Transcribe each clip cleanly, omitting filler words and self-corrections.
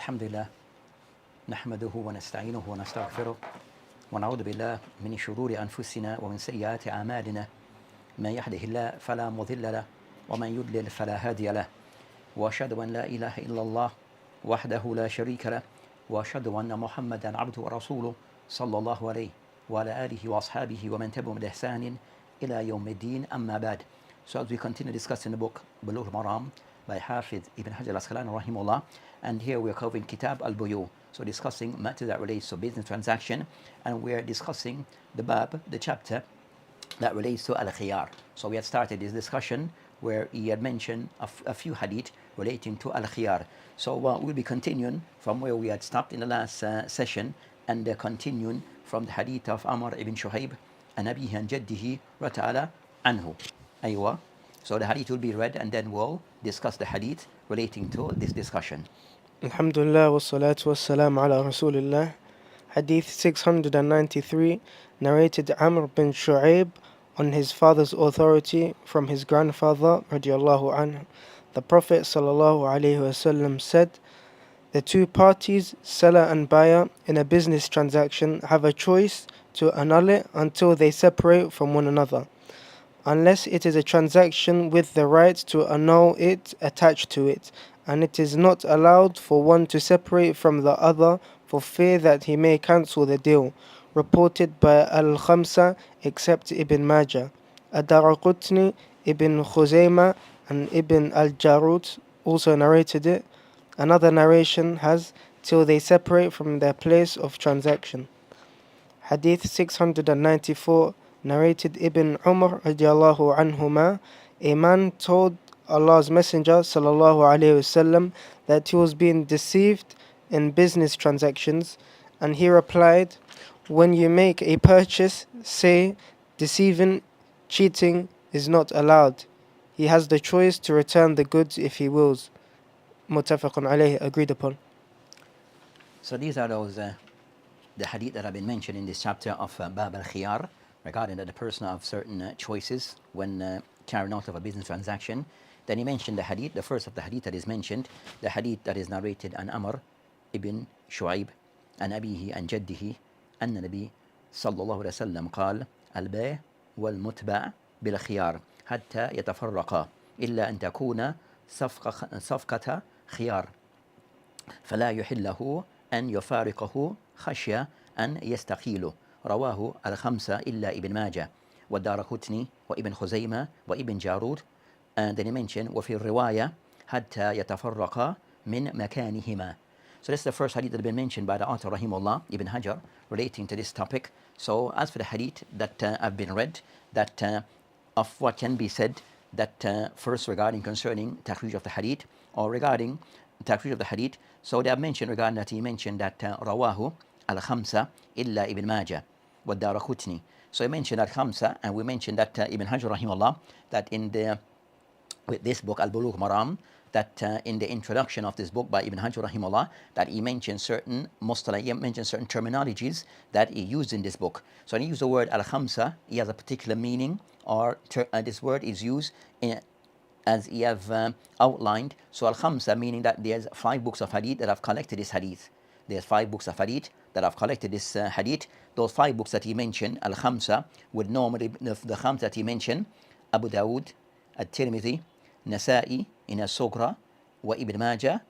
الحمد لله نحمده ونستعينه ونستغفره ونعوذ بالله من شرور أنفسنا ومن سيئات أعمالنا من يهده الله فلا مضل له ومن يضلل فلا هادي له وأشهد أن لا إله إلا الله وحده لا شريك له وأشهد أن محمدا عبده ورسوله صلى الله عليه وعلى آله وأصحابه ومن تبعهم بإحسان إلى يوم الدين أما بعد. So as we continue discussing the book Bulugh al-Maram by Hafiz Ibn Hajar al-Asqalani rahimahullah, and here we are covering Kitab al-Buyu, so discussing matters that relates to business transaction, and we are discussing the bab, the chapter that relates to al-khiyar. So we had started this discussion where he had mentioned a few hadith relating to al-khiyar. So we'll be continuing from where we had stopped in the last session, and continuing from the hadith of Omar ibn Shuhaib and Abihi and Jaddihi Rata'ala anhu. Aywa. So the hadith will be read and then we'll discuss the hadith relating to this discussion. Alhamdulillah wa salatu wa salam ala Rasulillah. Hadith 693, narrated Amr bin Shu'aib on his father's authority from his grandfather radiallahu anhu. The Prophet sallallahu alayhi wasallam said, "The two parties, seller and buyer, in a business transaction have a choice to annul it until they separate from one another, unless it is a transaction with the right to annul it attached to it, and it is not allowed for one to separate from the other for fear that he may cancel the deal." Reported by Al-Khamsa except Ibn Majah. Ad-Daraqutni, Ibn Khuzaymah and Ibn al-Jarud also narrated it. Another narration has, "till they separate from their place of transaction." Hadith 694, narrated Ibn Umar radiallahu anhuma, a man told Allah's Messenger sallallahu alayhi wasallam that he was being deceived in business transactions, and he replied, "When you make a purchase, say, deceiving, cheating is not allowed. He has the choice to return the goods if he wills." Muttafaqun alayhi, agreed upon. So these are those the hadith that have been mentioned in this chapter of Bab al-Khiyar, regarding that the person of certain choices when carrying out of a business transaction. Then he mentioned the hadith, the first of the hadith that is mentioned, the hadith that is narrated an Amr ibn Shu'aib an Abihi and Jaddihi أن النبي صلى الله عليه وسلم قال البيع والمتبع بالخيار حتى يتفرقا إلا أن تكون صفقة خيار فلا يحله أن يفارقه خشية أن يستقيله. رواه الخمسة إلا ابن ماجه والدارقطني وابن خزيمة وابن جارود. And then he mentioned وفي الرواية حتى يتفرقا من مكانهما. So this is the first hadith that has been mentioned by the author rahimahullah Ibn Hajar relating to this topic. So as for the hadith that have been read, that of what can be said, that first regarding concerning takhrij of the hadith, or regarding takhrij of the hadith, so they have mentioned regarding that he mentioned that rawahu al-khamsa illa Ibn Majah wa Daraqutni. So he mentioned al-khamsa, and we mentioned that Ibn Hajar rahimahullah, that in the with this book Al-Bulugh Maram, that in the introduction of this book by Ibn Hajar rahimahullah, that he mentioned certain mustalah, he mentioned certain terminologies that he used in this book. So when he used the word al-khamsa, he has a particular meaning, or this word is used as he have outlined. So al-khamsa meaning that there's 5 books of hadith that have collected this hadith. There's 5 books of hadith that have collected this hadith. Those 5 books that he mentioned, al-khamsa, would normally, the khamsa that he mentioned, Abu Dawood, At-Tirmidhi, Nasa'i in al-Sughra, wa Ibn Majah,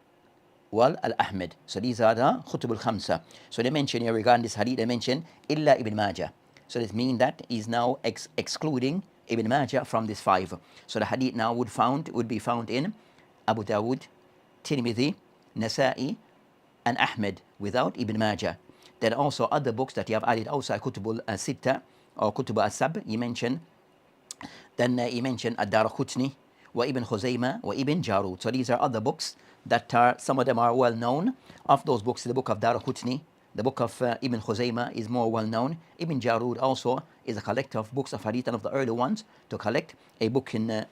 wal al-Ahmed. So these are the Khutub al-Khamsa. So they mention here regarding this hadith, they mention illa Ibn Majah. So this means that he's now excluding Ibn Majah from this 5. So the hadith now would be found in Abu Dawood, Tirmidhi, Nasa'i, and Ahmed without Ibn Majah. Then also other books that you have added outside Kutub al-Sitta or Kutub al-Sab, he mentioned. Then he mentioned Ad-Daraqutni, wa Ibn Khuzaymah, wa Ibn Jarud. So these are other books that are, some of them are well known. Of those books, the book of Daraqutni, the book of Ibn Khuzaymah is more well known. Ibn Jarud also is a collector of books of hadith, and of the early ones to collect a book in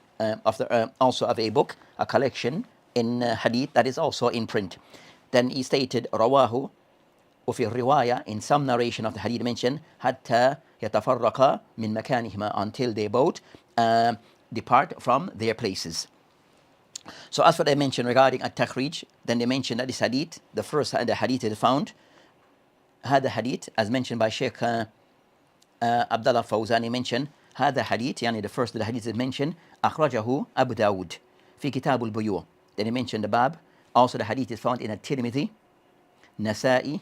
also of a book, a collection in hadith that is also in print. Then he stated Rawahu, وفي الرواية, in some narration of the hadith mentioned, حتى يتفرقا من مكانهما, until they both depart from their places. So as what they mentioned regarding at-takhrij, then they mentioned that this hadith, the first the hadith is found, هذا hadith, as mentioned by Sheikh Abdullah Fawzani mentioned, هذا hadith, يعني the first of the hadith is mentioned, أخرجه أبو داود في كتاب البيوع. Then he mentioned the bab. Also the hadith is found in At-Tirmidhi, Nasa'i,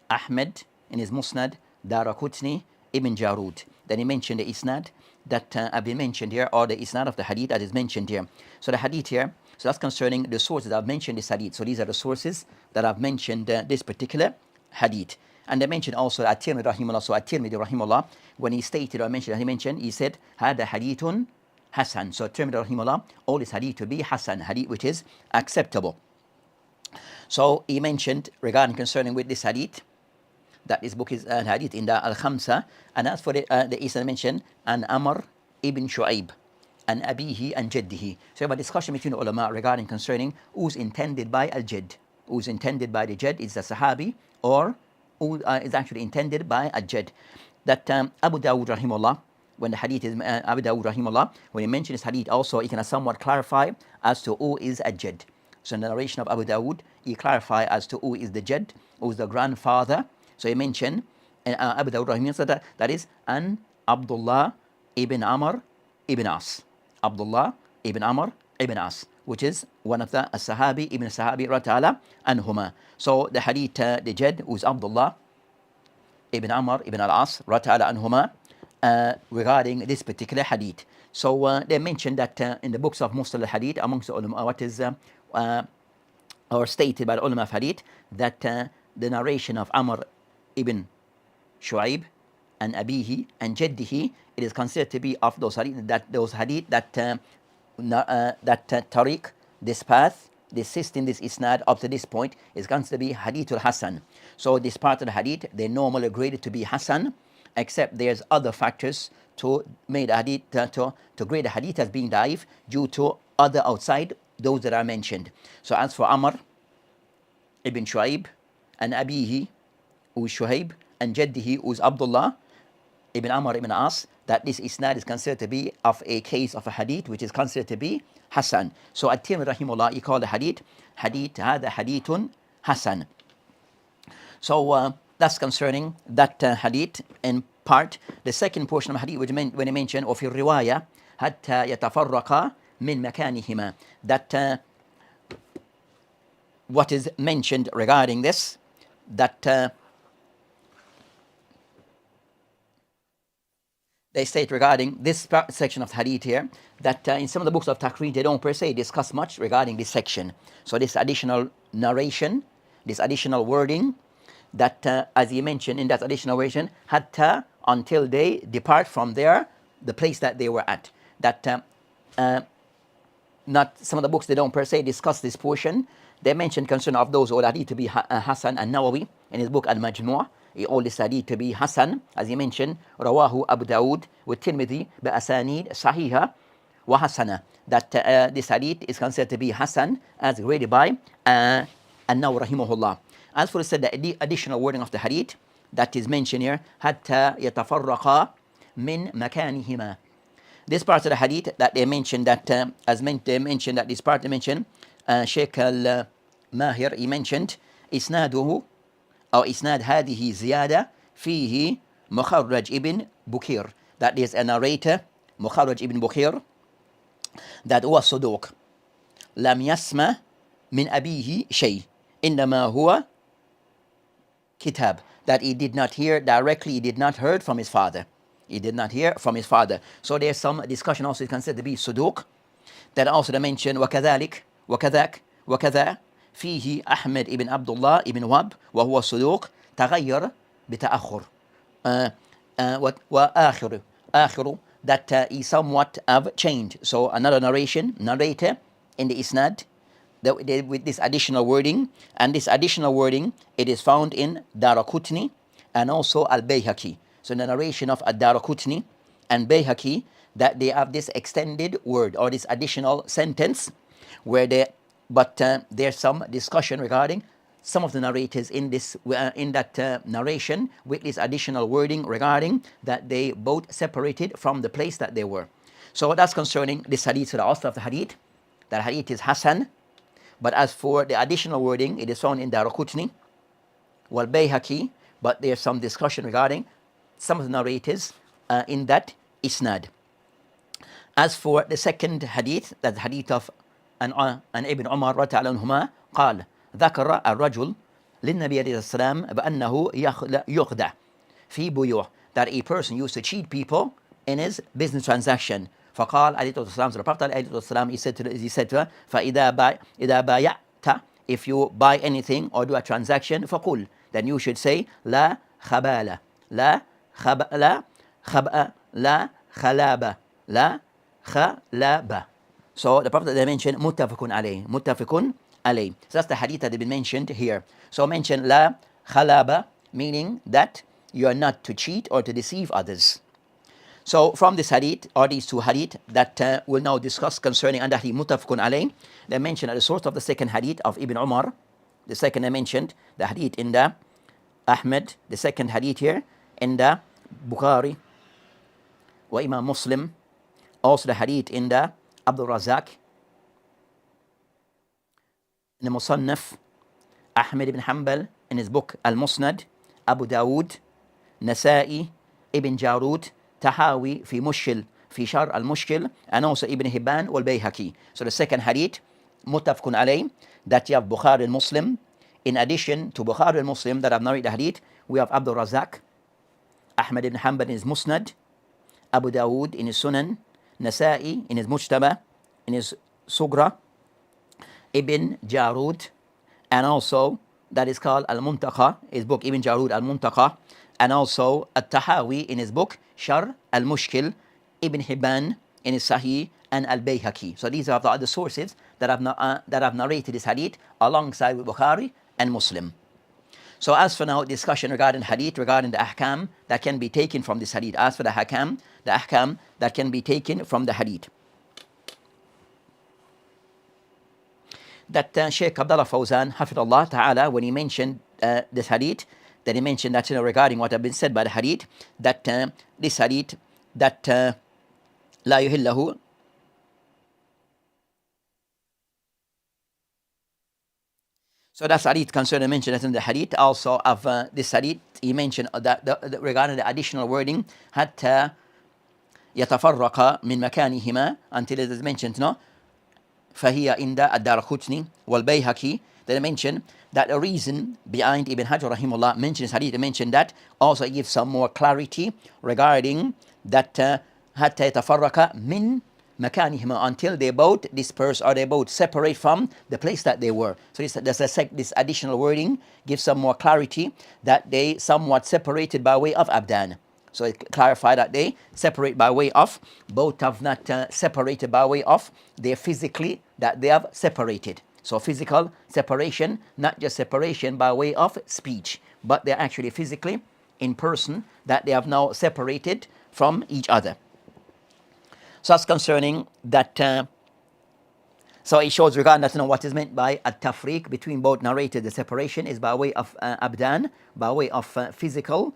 Ahmed in his Musnad, Darakutni, Ibn Jarud. Then he mentioned the isnad that have been mentioned here, or the isnad of the hadith that is mentioned here. So the hadith here, so that's concerning the sources that I've mentioned this hadith. So these are the sources that I've mentioned this particular hadith. And they mentioned also At-Tirmidhi rahimahullah. So At-Tirmidhi rahimahullah, when he stated or mentioned, he said, هذا hadithun Hasan. So At-Tirmidhi rahimahullah, all this hadith to be Hasan, hadith which is acceptable. So he mentioned regarding concerning with this hadith, that this book is hadith in the Al-Khamsa, and as for the Isnad mentioned, and Amr ibn Shu'aib, and Abihi and Jaddihi. So we have a discussion between the ulama regarding concerning who's intended by Al-Jad. Who's intended by the Jad is the Sahabi, or who is actually intended by Al-Jad. That Abu Dawud rahimahullah, when the hadith is Abu Dawud rahimahullah, when he mentions hadith also, he can somewhat clarify as to who is Al-Jad. So in the narration of Abu Dawud, he clarify as to who is the Jad, who is the grandfather. So he mentioned Abu Dawud rahimahullah, that is an Abdullah ibn Amr ibn As. Abdullah ibn Amr ibn As, which is one of the Sahabi ibn Sahabi Rata'ala anhuma. So the hadith, the Jad, who is Abdullah ibn Amr ibn al-As Rata'ala anhuma, regarding this particular hadith. So they mentioned that in the books of Mustalah al-Hadith, amongst the ulama, what is or stated by the ulama of hadith, that the narration of Amr ibn Shu'aib and Abihi and Jaddihi, it is considered to be of those hadith that tariq, this path, this system, this isnad up to this point is considered to be hadithul Hasan. So this part of the hadith, they normally grade it to be Hasan, except there's other factors to make the hadith to grade the hadith as being daif due to other outside those that are mentioned. So as for Amr ibn Shu'aib and Abihi, who is Shuhaib, and Jaddihi, who is Abdullah ibn Amr ibn As, that this isnad is considered to be of a case of a hadith which is considered to be Hasan. So At-Tirmidhi rahimahullah, he called the hadith هذا hadithun Hasan. So that's concerning that hadith in part. The second portion of hadith, which when he mentioned, وفي الرواية حتى يتفرقا من مكانهما, that what is mentioned regarding this, that they state regarding this section of hadith here, that in some of the books of Takhrij, they don't per se discuss much regarding this section. So this additional narration, this additional wording, that as he mentioned in that additional version, hatta, until they depart from there, the place that they were at. That not some of the books, they don't per se discuss this portion. They mention concern of those who hadith to be Hasan and Nawawi in his book Al-Majmu'. He all this hadith to be Hasan, as he mentioned, Rawahu Abu Dawud with Tirmidhi bi asanid sahiha wa hasana. That this hadith is considered to be Hasan as graded by An-Nawawi rahimahullah. As for the additional wording of the hadith that is mentioned here, hatta yatafarraqa min makanihima. This part of the hadith that they mentioned, that they mentioned that this part they mentioned, Sheikh al-Mahir, he mentioned isnaduhu أو إسناد هذه زيادة فيه مخرج ابن بكير, that is a narrator مخرج ابن بكير, that هو صدوق لم يسمع من أبيه شيء إنما هو كتاب, that he did not hear directly, he did not heard from his father, he did not hear from his father. So there's some discussion also, is considered to be صدوق. That also they mention وكذلك وكذاك وكذا فيه أحمد ابن عبد الله ابن وهب وهو صدوق تغير بتأخر وآخر that he somewhat have changed. So another narrator in the isnad with this additional wording, and this additional wording, it is found in Darakutni and also Al-Bayhaqi. So in the narration of Ad-Darakutni and Bayhaqi, that they have this extended word or this additional sentence where they, but there's some discussion regarding some of the narrators in this in that narration with this additional wording regarding that they both separated from the place that they were. So that's concerning this hadith. So the author of the hadith, that hadith is Hasan. But as for the additional wording, it is found in Daraqutni, wal Bayhaqi, but there's some discussion regarding some of the narrators in that isnad. As for the second hadith, that's the hadith of an Ibn Umar رضي الله عنهما قال ذكر الرجل للنبي عليه السلام بأنه يخدع في بيوع, that a person used to cheat people in his business transaction. فقال عليه الصلاة والسلام, so the Prophet عليه الصلاة والسلام, he said to her, إذا بايعت, if you buy anything or do a transaction, فقل, then you should say لا خبالة, لا خبأ, لا خلابة, لا خلابة. So the Prophet they mentioned muttafaqun alayh. So that's the hadith that has been mentioned here. So mention la khalaba, meaning that you are not to cheat or to deceive others. So from this hadith, or these two hadith that we'll now discuss concerning and hadith muttafaqun alayh, they mentioned at the source of the second hadith of Ibn Umar. The second I mentioned, the hadith in the Ahmed, the second hadith here in the Bukhari wa Imam Muslim, also the hadith in the Abdul Razak, in the Musannaf, Ahmed ibn Hanbal in his book Al-Musnad, Abu Dawood, Nasa'i, Ibn Jarud, Tahawi fi Mushkil, fi Shar al-Mushkil, and also Ibn Hibban wal Bayhaqi. So the second hadith, muttafaqun alayh, that you have Bukhari and Muslim. In addition to Bukhari and Muslim that have narrated the hadith, we have Abdul Razak, Ahmed ibn Hanbal in his Musnad, Abu Dawood in his Sunan, Nasa'i in his Mujtaba, in his Sugra, Ibn Jarud, and also that is called Al-Muntaqa, his book Ibn Jarud Al-Muntaqa, and also At-Tahawi in his book Shar Al-Mushkil, Ibn Hibban in his Sahih, and Al-Bayhaqi. So these are the other sources that have narrated this hadith alongside with Bukhari and Muslim. So as for now, discussion regarding hadith, regarding the ahkam that can be taken from this hadith. As for the ahkam that can be taken from the hadith. That Shaykh Abdullah Fawzan, Hafidullah Ta'ala, when he mentioned this hadith, then he mentioned that, regarding what had been said by the hadith, that this hadith, that la yuhillahu, so that's hadith concerning mentioned in the hadith. Also of this hadith, he mentioned that regarding the additional wording, حتى يتفرق من مكانهما, until it is mentioned, no, فهي عند الدارقطني والبيهقي. They mention that the reason behind Ibn Hajar rahimullah mentions hadith, they mentioned that also gives some more clarity regarding that حتى يتفرق من مكانهما, until they both disperse or they both separate from the place that they were. So this additional wording gives some more clarity that they somewhat separated by way of abdan. So it clarified that they separate by way of, both have not separated by way of, they physically, that they have separated. So physical separation, not just separation by way of speech, but they're actually physically in person, that they have now separated from each other. So that's concerning that. So it shows regarding that, what is meant by at-tafriq between both narrated. The separation is by way of abdan, by way of physically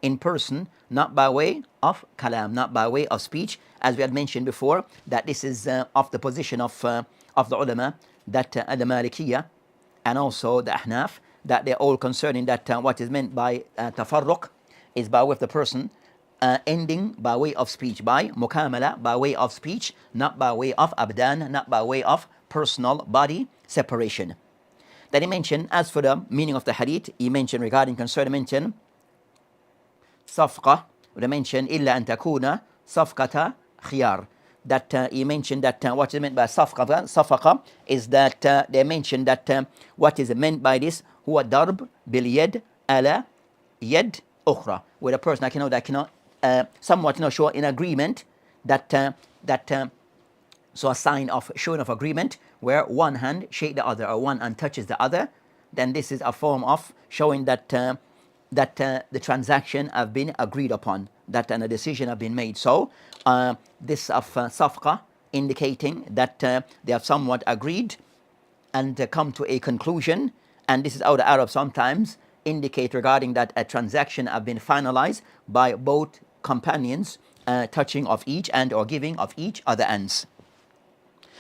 in person, not by way of kalam, not by way of speech, as we had mentioned before. That this is of the position of the ulama, that the Malikiyya and also the Ahnaf, that they're all concerning that what is meant by tafarruq is by way of the person ending by way of speech, by mukamala, by way of speech, not by way of abdan, not by way of personal body separation. Then he mentioned, as for the meaning of the hadith, he mentioned regarding concerning mention safqa, they mentioned illa an takuna safqata khiyar. That he mentioned that what is meant by safaqa is that they mentioned that what is meant by this huwa darb bil yad ala yad ukhra, where the person that cannot somewhat show in agreement, so a sign of showing of agreement where one hand shake the other or one hand touches the other, then this is a form of showing that the transaction have been agreed upon, that a decision have been made. So this of safqa indicating that they have somewhat agreed and come to a conclusion, and this is how the Arabs sometimes indicate regarding that a transaction have been finalized by both companions touching of each and or giving of each other ends.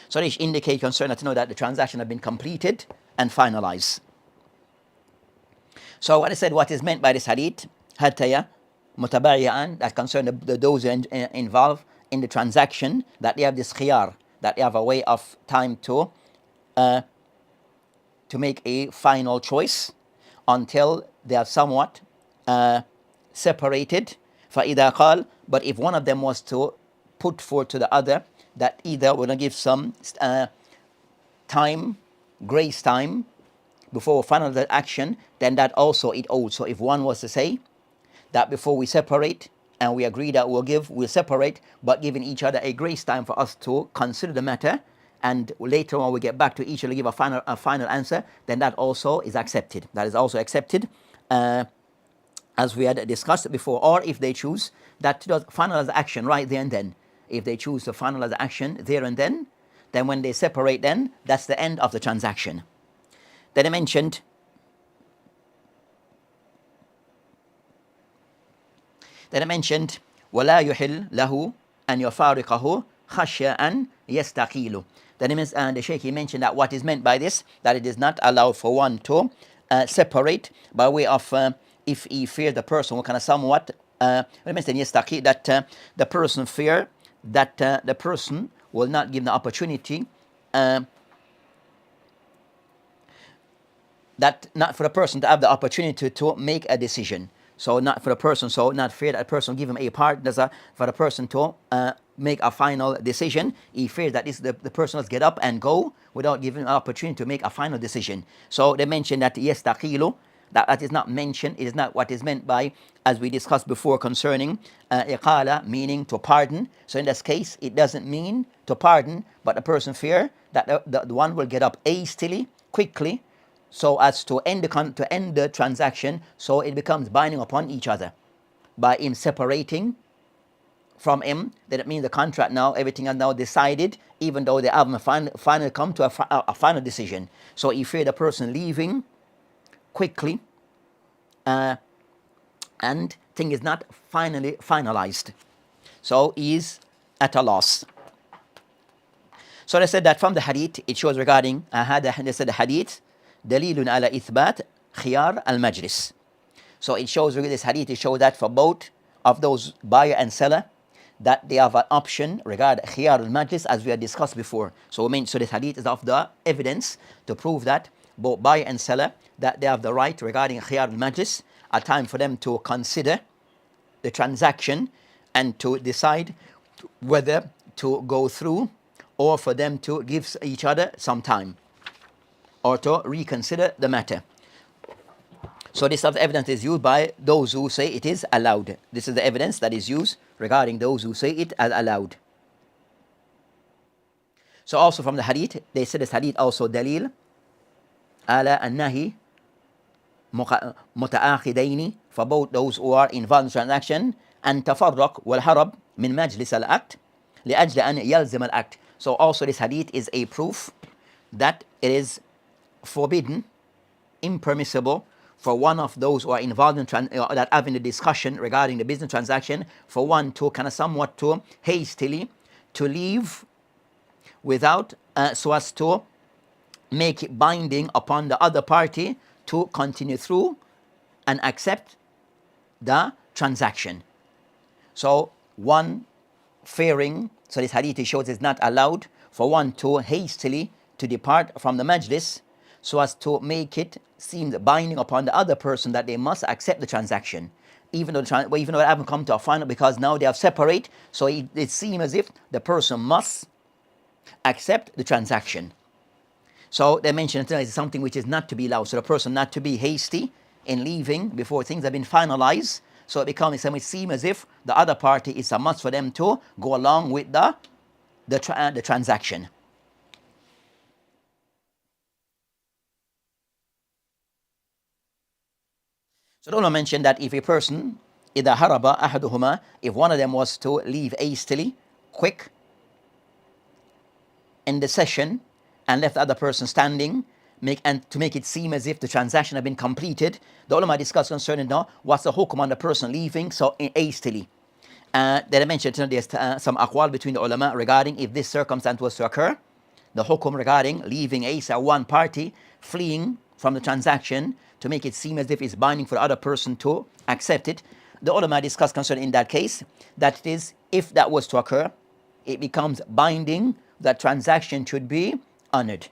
So this indicates concern to know that the transaction has been completed and finalized. So what I said, what is meant by this hadith, hataya mutabayya'an, that concern those involved in the transaction, that they have this khiyar, that they have a way of time to make a final choice until they are somewhat separated. فَإِذَا قَالَ, but if one of them was to put forth to the other that either we're going to give some time, grace time, before final the action, then that also it owes. So if one was to say that before we separate, and we agree that we'll separate, but giving each other a grace time for us to consider the matter, and later on we get back to each other give a final answer, then that also is accepted. That is also accepted, as we had discussed before. Or if they choose that to finalize the action right there and then, if they choose to finalize the action there and then when they separate, then that's the end of the transaction. Then I mentioned وَلَا يُحِلْ لَهُ أَنْ يُفَارِقَهُ خَشْيَ أَنْ يَسْتَقِيلُ. Then the Shaykh, he mentioned that what is meant by this, that it is not allowed for one to separate by way of if he fears the person will kind of somewhat that the person fear that the person will not give the opportunity that not for the person to have the opportunity to make a decision. So not for the person, so not fear that a person give him a part. For the person to make a final decision. He fears that the person will get up and go without giving an opportunity to make a final decision. So they mentioned that yastaqilu, that is not mentioned. It is not what is meant by, as we discussed before concerning iqala, meaning to pardon. So in this case, it doesn't mean to pardon, but the person fear that the one will get up hastily, quickly, so as to end the transaction, so it becomes binding upon each other. By him separating from him, then it means the contract now, everything is now decided, even though they haven't finally come to a final decision. So he fear the person leaving quickly, and thing is not finally finalized. So he is at a loss. So they said that from the hadith, it shows regarding, they said the hadith, dalilun ala ithbat khiyar al-majlis. So it shows, this hadith, it shows that for both of those buyer and seller, that they have an option regarding khiyar al-majlis, as we had discussed before. So this hadith is of the evidence to prove that both buyer and seller, that they have the right regarding khiyar al-majlis, a time for them to consider the transaction and to decide whether to go through, or for them to give each other some time, or to reconsider the matter. So this of evidence is used by those who say it is allowed. This is the evidence that is used regarding those who say it as allowed. So also from the hadith, they said this hadith also dalil ala annahi muta'akhidaini, for both those who are involved in transaction, and tafarraq wal harab min majlis al-aqd li'ajli an yalzim al-aqd. So also this hadith is a proof that it is forbidden, impermissible, for one of those who are involved in that having the discussion regarding the business transaction, for one to kind of somewhat to hastily to leave without so as to make it binding upon the other party to continue through and accept the transaction. So one fearing, so this hadith shows it's not allowed for one to hastily to depart from the majlis so as to make it seem binding upon the other person that they must accept the transaction, even though they haven't come to a final, because now they have separate, so it seems as if the person must accept the transaction. So they mentioned it's something which is not to be allowed. So the person not to be hasty in leaving before things have been finalized. So it becomes, it seems as if the other party is a must for them to go along with the transaction. So the ulama mentioned that if a person, إِذَا هَرَبَ أَحَدُهُمَا, if one of them was to leave hastily, quick, in the session, and left the other person standing, to make it seem as if the transaction had been completed, the ulama discussed concerning now what's the hukum on the person leaving so hastily. Then I mentioned there's some aqwal between the ulama regarding if this circumstance was to occur, the hukum regarding leaving one party, fleeing from the transaction to make it seem as if it's binding for the other person to accept it. The ulama discuss concerning in that case that it is, if that was to occur, it becomes binding, that transaction should be honored.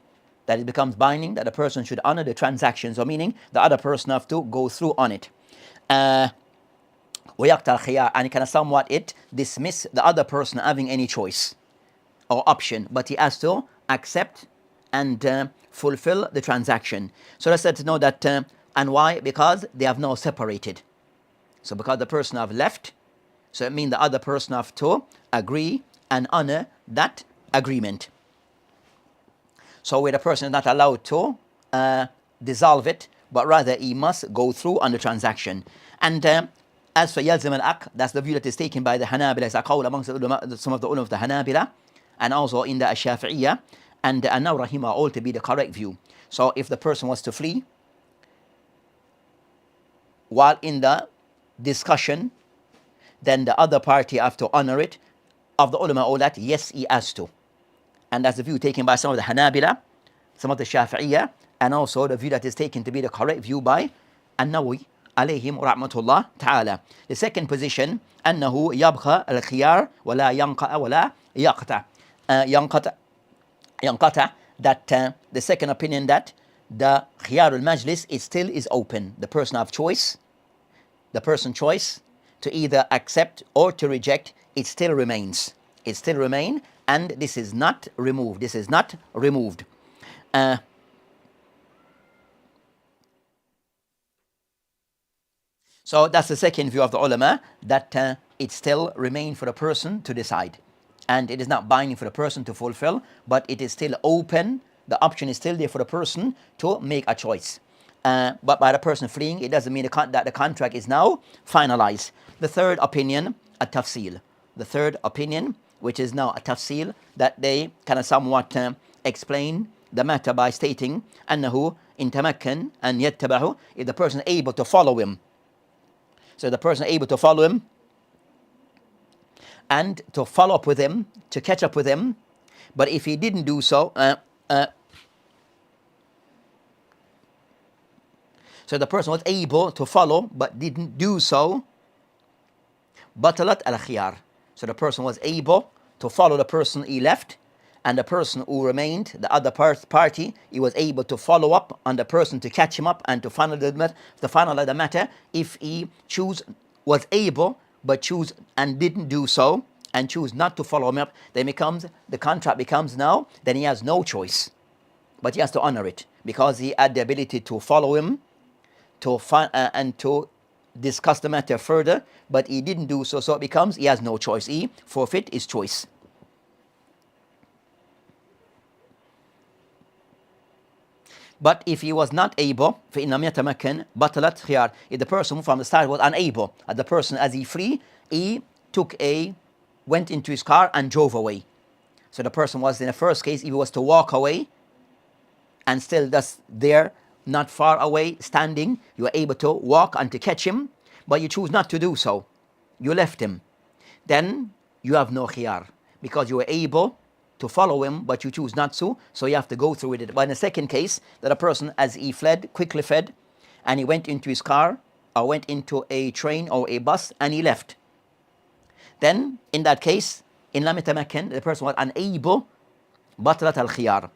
That it becomes binding, that the person should honor the transaction. So meaning the other person have to go through on it. ويقطع الخيار, and it can somewhat it dismiss the other person having any choice or option, but he has to accept and fulfill the transaction. So let's let us know that, and why? Because they have now separated. So because the person have left, so it means the other person have to agree and honor that agreement. So where the person is not allowed to dissolve it, but rather he must go through on the transaction. And as for Yalzim al-Aq, that's the view that is taken by the Hanabila, as a qawl amongst some of the ulama of the Hanabila, and also in the Shafi'iyya, and now Rahima all to be the correct view. So if the person was to flee, while in the discussion, then the other party have to honor it. Of the ulama all that, yes, he has to. And that's the view taken by some of the Hanabila, some of the Shafi'iyya, and also the view that is taken to be the correct view by An-Nawawi alayhim rahmatullah ta'ala. The second position, أنه يبقى الخيار ولا ينقطع ولا يقطع. ينقطع, that the second opinion, that the khiyar al-majlis is open. The person have choice, the person choice to either accept or to reject, it still remains. It still remain, and this is not removed. This is not removed. So that's the second view of the ulama, that it still remains for the person to decide. And it is not binding for the person to fulfill, but it is still open. The option is still there for the person to make a choice. But by the person fleeing, it doesn't mean that the contract is now finalized. The third opinion, a tafsil. The third opinion, which is now a tafsil, that they kind of somewhat explain the matter by stating, أنه إن تمكن أن يتبعه, if the person is able to follow him. So the person is able to follow him, and to follow up with him, to catch up with him. But if he didn't do so, so the person was able to follow but didn't do so, batalat al-khiyar. So the person was able to follow the person he left, and the person who remained, the other party, he was able to follow up on the person to catch him up and to finalize the matter. If he was able but choose and didn't do so, and choose not to follow him up, then the contract becomes now, then he has no choice, but he has to honor it, because he had the ability to follow him, and to discuss the matter further, but he didn't do so, so it becomes he has no choice. He forfeit his choice. But if he was not able, فَإِنَّ يَتَمَكَّنْ بَطَلَتْ خِيَارٍ, if the person from the start was unable, the person as he flee, he went into his car and drove away. So the person was, in the first case, if he was to walk away, and still that's there, not far away, standing, you are able to walk and to catch him, but you choose not to do so. You left him. Then you have no khiyar, because you were able to follow him, but you choose not to, so you have to go through with it. But in the second case, that a person, as he quickly fled, and he went into his car, or went into a train or a bus, and he left. Then, in that case, in lam yatamakan, the person was unable, batlat al-khiyar,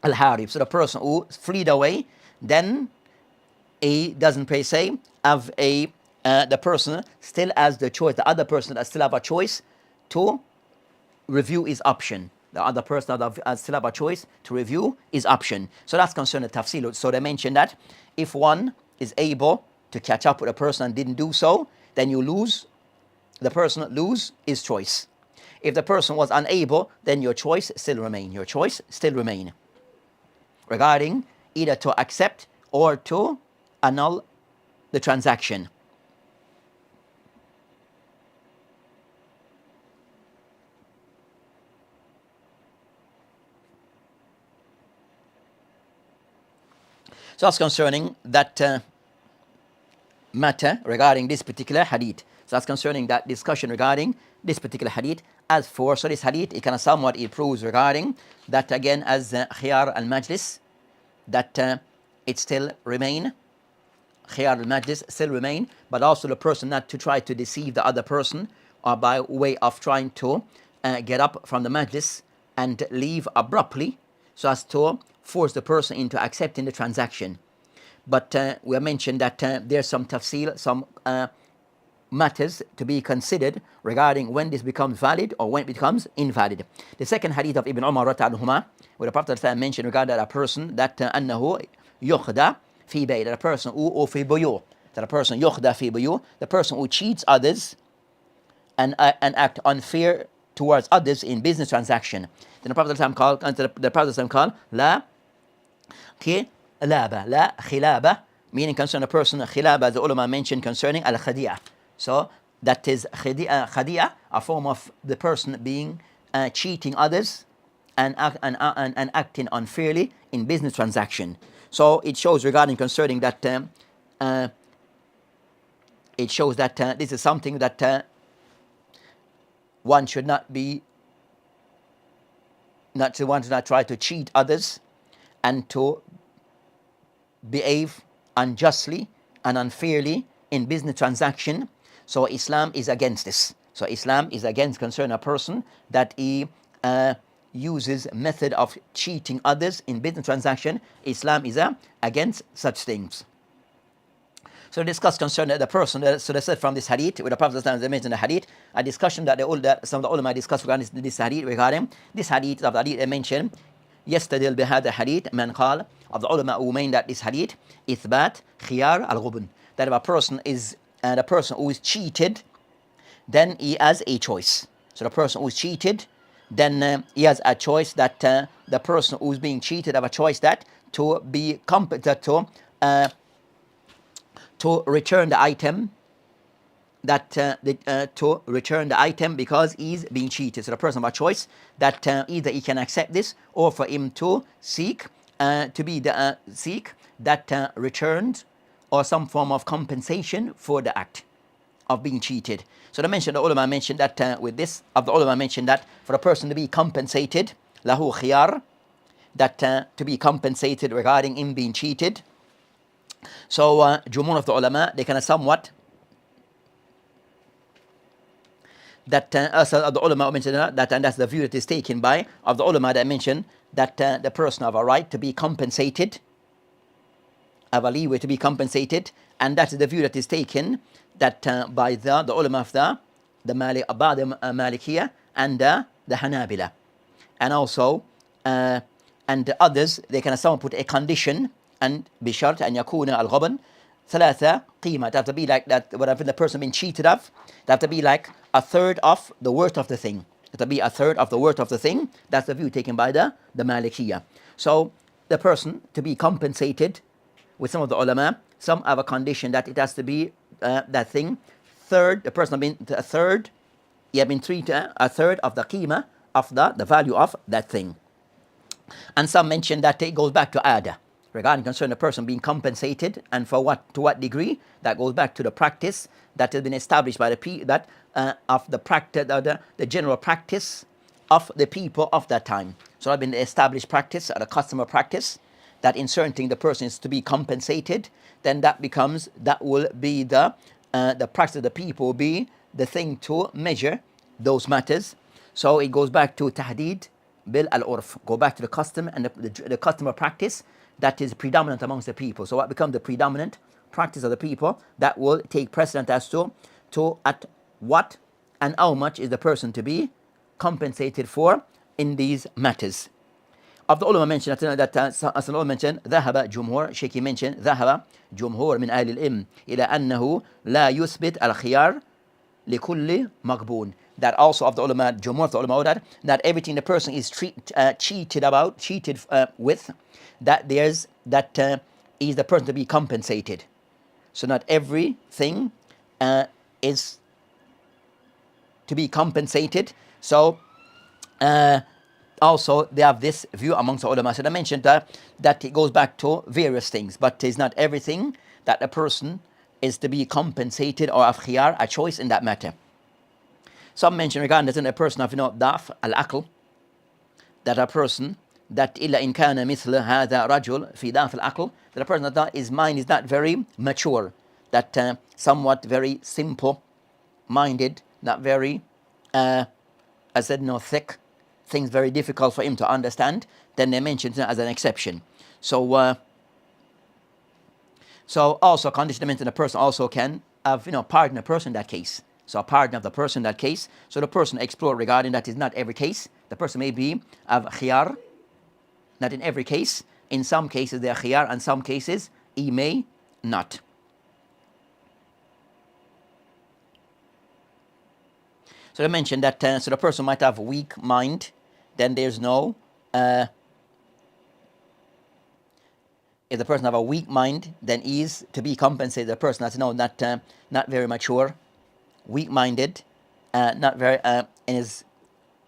al-harib. So the person who fled away, then he doesn't per se have the person still has the choice, the other person that still have a choice to review his option. The other person that still have a choice to review his option. So that's concerning the tafsil. So they mentioned that if one is able to catch up with a person and didn't do so, then the person lose his choice. If the person was unable, then your choice still remain. Your choice still remain regarding either to accept or to annul the transaction. So that's concerning that matter regarding this particular hadith. So that's concerning that discussion regarding this particular hadith. as for, so this hadith, it kind of somewhat it proves regarding that again as khiyar al-majlis, that it still remain, khiyar al-majlis still remain, but also the person not to try to deceive the other person or by way of trying to get up from the majlis and leave abruptly so as to force the person into accepting the transaction. But we have mentioned that there's some tafsil, some matters to be considered regarding when this becomes valid or when it becomes invalid. The second hadith of Ibn Omar anhuma, where the Prophet mentioned regarding a person that أنه يخدع في بيع, that a person who or في بيوع, that a person يخدع في بيوع, the person who cheats others and act unfair towards others in business transaction. Then the Prophet called لا خلابة, لا خلابة, meaning concerning a person, khilaba, as the ulama mentioned concerning al-khadi'ah. So that is khadi'ah, a form of the person being cheating others and acting unfairly in business transaction. So it shows regarding concerning that it shows that this is something that one should not be, one should not try to cheat others and to behave unjustly and unfairly in business transaction. So Islam is against this. So Islam is against concerning a person that he uses method of cheating others in business transaction. Islam is against such things. So discuss concerning the person. So they said from this hadith, with the Prophet they mentioned the hadith, a discussion that some of the ulama discussed regarding this hadith, regarding this hadith of the hadith they mentioned. يستدل بهذا الحديث من قال, of the ulama who mean that this hadith إثبات خيار الغبن, that if a person is the person who is cheated, then he has a choice. So the person who is cheated, then he has a choice that the person who is being cheated have a choice that to be competent to return the item, that to return the item because he's being cheated. So the person have a choice that either he can accept this or for him to seek seek that returned or some form of compensation for the act of being cheated. So the ulama mentioned that with this, of the ulama mentioned that for a person to be compensated, lahu khiyar, that to be compensated regarding him being cheated. So Jumhur of the ulama, they kind of somewhat that the ulama mentioned that, and that's the view that is taken by of the ulama that mentioned that the person have a right to be compensated, have a leeway to be compensated, and that is the view that is taken that by the ulama of the Malikiyah and the Hanabila, and also and the others, they can someone put a condition, and bishart and yakuna al-ghaban thalatha qima, that have to be like that whatever the person been cheated of, that have to be like a third of the worth of the thing. That to be a third of the worth of the thing. That's the view taken by the Malikiyah. So the person to be compensated with some of the ulama, some have a condition that it has to be that thing third, the person have been a third, he have been treated a third of the qima of the value of that thing. And some mention that it goes back to ada, regarding concerning the person being compensated, and for what, to what degree, that goes back to the practice that has been established by the people, that of the practice, the general practice of the people of that time. So that been the established practice, or the customer practice, that in certain things the person is to be compensated, then that will be the practice of the people, will be the thing to measure those matters. So it goes back to tahdid bil al-urf, go back to the custom and the customer practice that is predominant amongst the people. So what becomes the predominant practice of the people, that will take precedent as to at what and how much is the person to be compensated for in these matters. Of the ulama mentioned that as the ulama mentioned, ذهب جمهور, Sheikh mentioned, ذهب جمهور من أهل العلم إلى أنه لا يثبت الخيار لكل مغبون. That also of the ulama, Jumhur of the ulama, that everything the person is cheated with, that is the person to be compensated. So not everything is to be compensated. So also they have this view amongst the ulama. So they mentioned that it goes back to various things, but it's not everything that a person is to be compensated or have khiyar, a choice in that matter. some mention regarding that in a person of daf al-aql, that a person that illa in kana mithla hadha rajul fi daf al-aql, that a person that his mind is not very mature, that somewhat very simple minded, not very I said thick, things very difficult for him to understand, then they mention it as an exception. So also condition mentioned the person also can have pardon a person in that case. So a pardon of the person in that case. So the person explore regarding that is not every case. The person may be of khiyar, not in every case. In some cases they are khiyar, and some cases he may not. So they mentioned that so the person might have a weak mind, then there's no if the person have a weak mind, then he is to be compensated. The person that's not very mature, weak-minded, not very is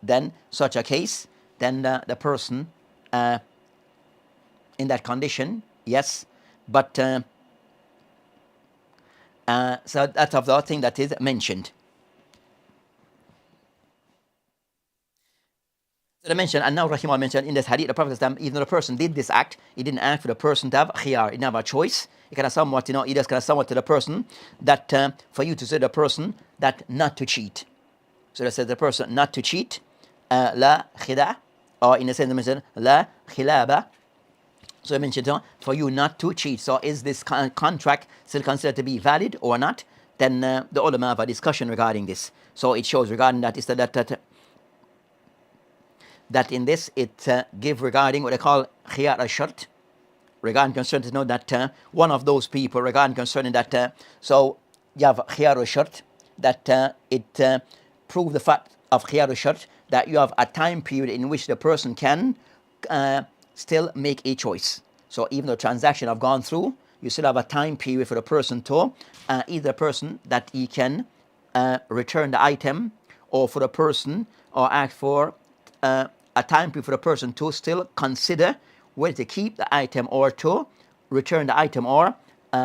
then such a case, then the person in that condition, yes, but so that's of the thing that is mentioned. So they mentioned, and now Rahimah mentioned in this hadith, the Prophet, even though the person did this act, he didn't act for the person to have khiyar, he didn't have a choice. He kind of somewhat, he just kind of somewhat to the person that for you to say the person that not to cheat. So they said the person not to cheat, la khida, or in a sense they mentioned la khilaba. So they mentioned for you not to cheat. So is this contract still considered to be valid or not? Then the ulama have a discussion regarding this. So it shows regarding that is that in this it give regarding what they call khiyar al-shart, regarding concerning to know that one of those people regarding concerning that so you have khiyar al-shart, that it prove the fact of khiyar al-shart that you have a time period in which the person can still make a choice. So even though transaction have gone through, you still have a time period for the person to either person that he can return the item, or for the person, or act for a time period for the person to still consider whether to keep the item or to return the item or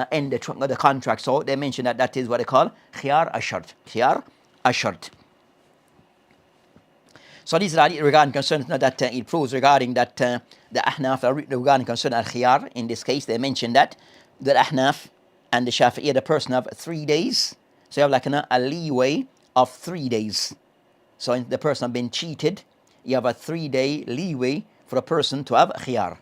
end the contract. So they mention that is what they call khiyar ashart. Khiyar ashart. So these are regarding concerns that it proves regarding that the Ahnaf regarding concern al khiyar. In this case, they mention that the Ahnaf and the Shafi'iyya, the person have 3 days. So you have like a leeway of 3 days. So the person have been cheated, you have a 3-day leeway for a person to have khiyar.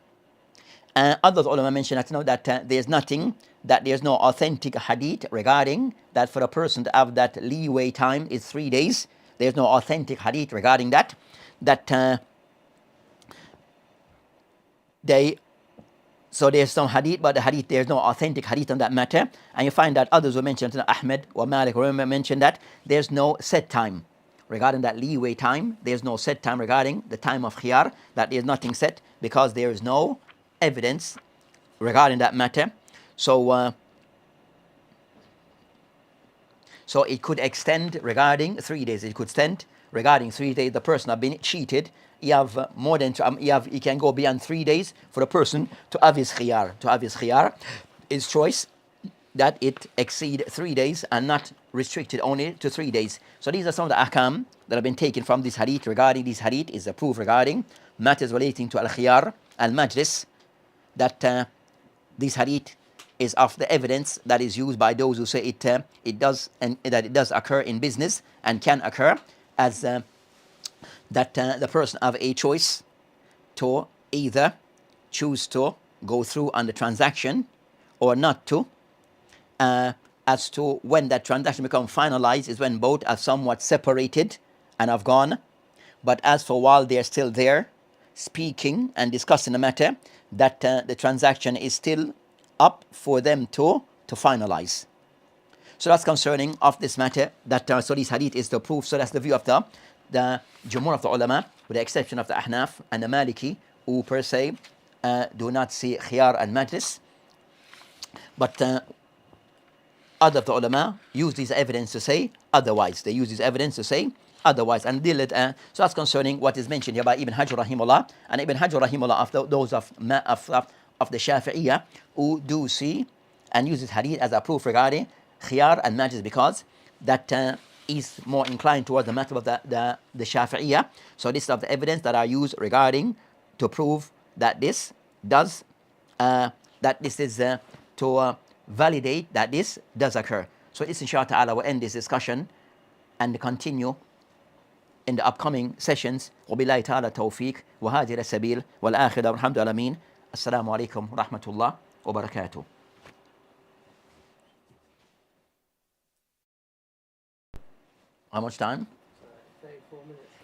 Others ulama mention that there's nothing, that there's no authentic hadith regarding that for a person to have that leeway time is 3 days. There's no authentic hadith regarding that. So there's some hadith, but the hadith, there's no authentic hadith on that matter. And you find that others will mention, Ahmed or Malik will mention that there's no set time regarding that leeway time. There's no set time regarding the time of khiyar, that there's nothing set because there is no evidence regarding that matter. So it could extend regarding 3 days. It could extend regarding 3 days. The person have been cheated. You have more than you can go beyond 3 days for the person to have his khiyar. To have his khiyar, his choice, that it exceed 3 days and not restricted only to 3 days. So these are some of the ahkam that have been taken from this hadith. Regarding this hadith is a proof regarding matters relating to al-khiyar al-majlis, that this hadith is of the evidence that is used by those who say it does, and that it does occur in business and can occur, as that the person have a choice to either choose to go through on the transaction or not to. As to when that transaction becomes finalized is when both are somewhat separated and have gone. But as for while they're still there speaking and discussing the matter, that the transaction is still up for them to finalize. So that's concerning of this matter. That so this hadith is the proof. So that's the view of the Jumhur of the ulama, with the exception of the Ahnaf and the Maliki, who per se do not see khiyar and majlis. But other of the ulama use this evidence to say otherwise. They use this evidence to say otherwise. And so that's concerning what is mentioned here by Ibn Hajar rahimullah. And Ibn Hajar rahimullah, of those of the Shafi'iyya, who do see and use this hadith as a proof regarding khiyar and majlis, because that is more inclined towards the method of the Shafi'iyah. So this is of the evidence that are used regarding to prove that this does, that this is to validate that this does occur. So this inshallah ta'ala will end this discussion and continue in the upcoming sessions. وبالله تعالى توفيق وهذه السبيل والآخرة والحمد لله آمين. السلام عليكم ورحمة الله وبركاته. How much time? 34 minutes.